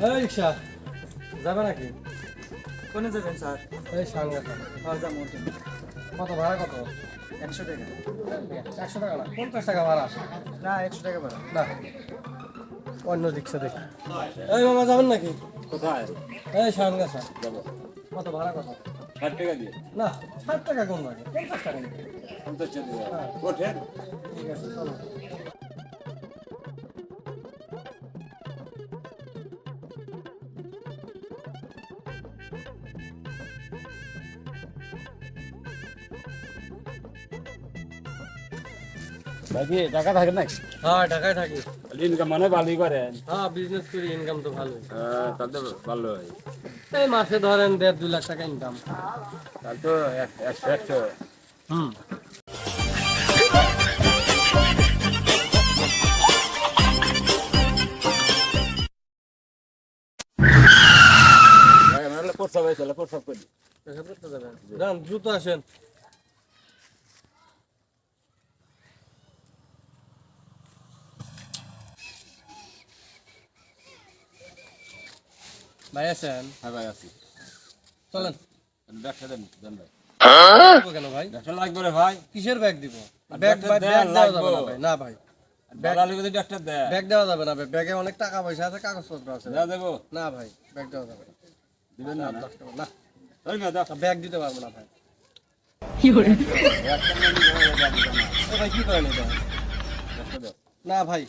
এই রিক্সা যাবে নাকি? কোনে যাবেন স্যার? এই সামনে যাবো। কত ভাড়া কত? 100 টাকা। 100 টাকা না 50 টাকা ভাড়া। না 100 টাকা ভাড়া। না অন্য রিক্সা দেখি। এই মামা যাবেন নাকি? কোথায় এই সামনে স্যার যাবো? কত ভাড়া কত? 60 টাকা দিয়ে। না 60 টাকা কোন লাগে 50 টাকা নিবে। 50 টাকা দিয়ে। হ্যাঁ। ওঠেন। ঠিক আছে চলো। বাকি টাকা থাকে না? হ্যাঁ ঢাকায় থাকি। ইনকাম মানে ভালোই করেন। হ্যাঁ বিজনেস করি ইনকাম তো ভালোই। তাহলে ভালো হয়। এই মাসে ধরেন 1.5-2 লাখ টাকা ইনকাম। তাহলে তো 100 হুম টাকা নাহলে প্রস্তাব হয়েছিল প্রস্তাব করি। দেখা করতে যাবেন যান দ্রুত আসেন। ভাই আছেন? হ্যাঁ ভাই আছি। চলেন। ব্যবসা দেন দেন ভাই। দিব কেন ভাই? ব্যবসা লাগবে রে ভাই। কিসের ব্যাগ দিব? আর ব্যাগ ব্যাগটা ব্যাগ দেন, দেওয়া যাবে লাগবো। না ভাই। না ভাই দালালি করে ডাক্তার দেয়। ব্যাগ দেওয়া যাবে না ভাই। ব্যাগে অনেক টাকা পয়সা আছে কাগজপত্র আছে। দেওয়া দেবো? না ভাই ব্যাগ দেওয়া যাবে না। দিবেন না? 10 টাকা না ওই না দাও। ব্যাগ দিতে পারবো না ভাই। একটা নিয়ে নিবো, ওটা দিবো না। এ ভাই কি করেন এটা? ব্যবসা দাও। না ভাই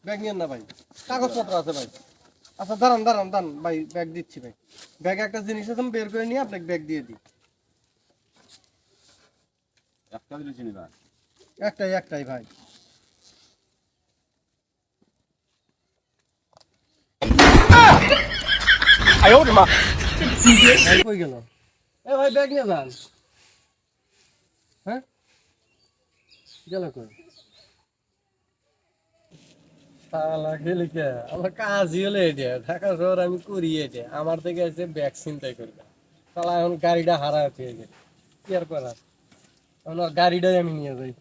ব্যাগ নিয়েন না ভাই কাগজপত্র আছে ভাই। আচ্ছা দাঁড়ান দাঁড়ান দাঁড়ান ভাই ব্যাগ দিচ্ছি ভাই। ব্যাগে একটা জিনিস আছে আমি বের করে নিয়ে আপনাকে ব্যাগ দিয়ে দিই। একটা দিয়েছি না। একটাই একটাই ভাই। ভাই কই গেল? এ ভাই ব্যাগ নিয়ে যান। হ্যাঁ গেল কই? শালা গেলি কে? আমার কাজই হলো এটা। ঢাকা শহর আমি করি এটা। আমার থেকে এসে ব্যাগ চিন্তাই করবে। শালা এখন গাড়িটা হারাতে গেছে। কি আর করার? এখন আর গাড়িটাই আমি নিয়ে যাই।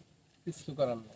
কিছু করার না।